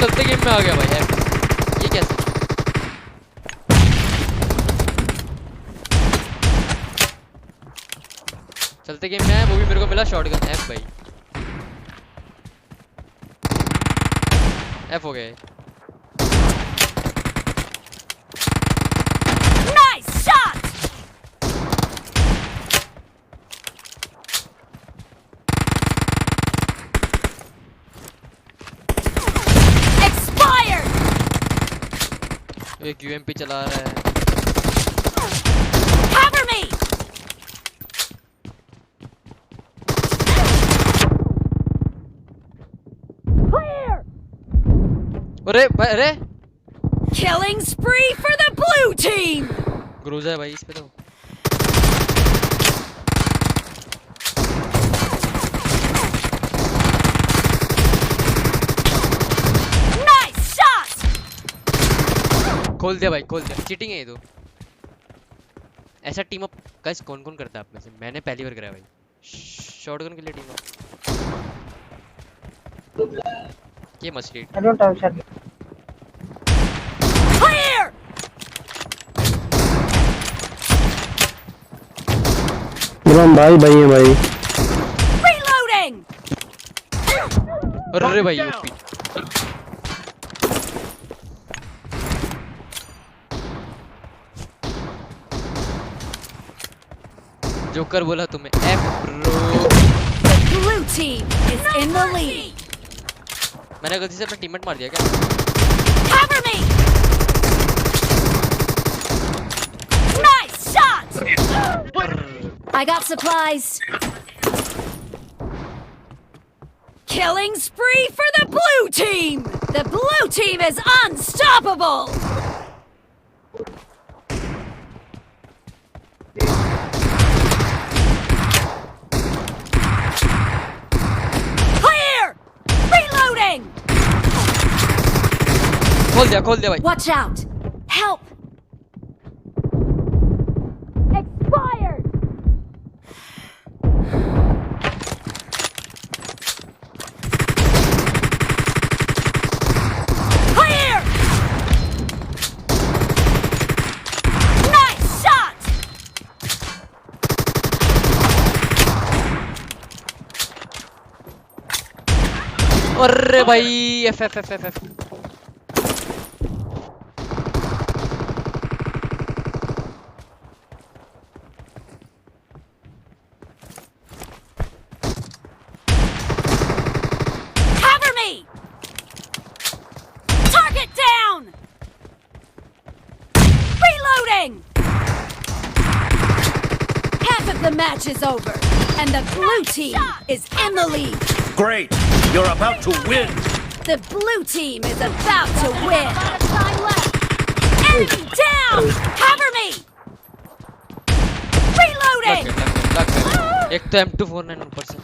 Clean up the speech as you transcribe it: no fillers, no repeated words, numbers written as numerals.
चलते गेम में आ गया भाई F। ये कैसे? चलते गेम में आया, वो भी मेरे को मिला शॉटगन F भाई। F हो गए। Nice shot. Expired. एक UMP चला रहा है। Cover me. Clear. अरे Killing spree for the blue team. Groza है भाई इस पे तो। Nice shot. खोल दिया भाई, खोल दिया। चीटिंग है ये तो। ऐसा टीम अप गाइस कौन कौन करता है आप में से? मैंने पहली बार करा भाई शॉटगन के लिए टीम अप। ये मछली I don't have shot. Clear. भाई है भाई। Reloading. अरे भाई यूपी। जोकर बोला तुम्हें F bro. Blue team is in the lead. मैंने गलती से अपना टीममेट मार दिया क्या? Cover me. Nice shot. I got supplies. Killing spree for the blue team. The blue team is unstoppable. Clear. Reloading. खोल दिया भाई। Watch out. Help. Expired. Clear. Nice shot. अरे भाई F। Cover me. Target down. Reloading. Half of the match is over, and the blue team is in the lead. Great! You're about to win! The blue team is about to win. Enemy down. Cover me. Reloading. एक तो M249 ऊपर से।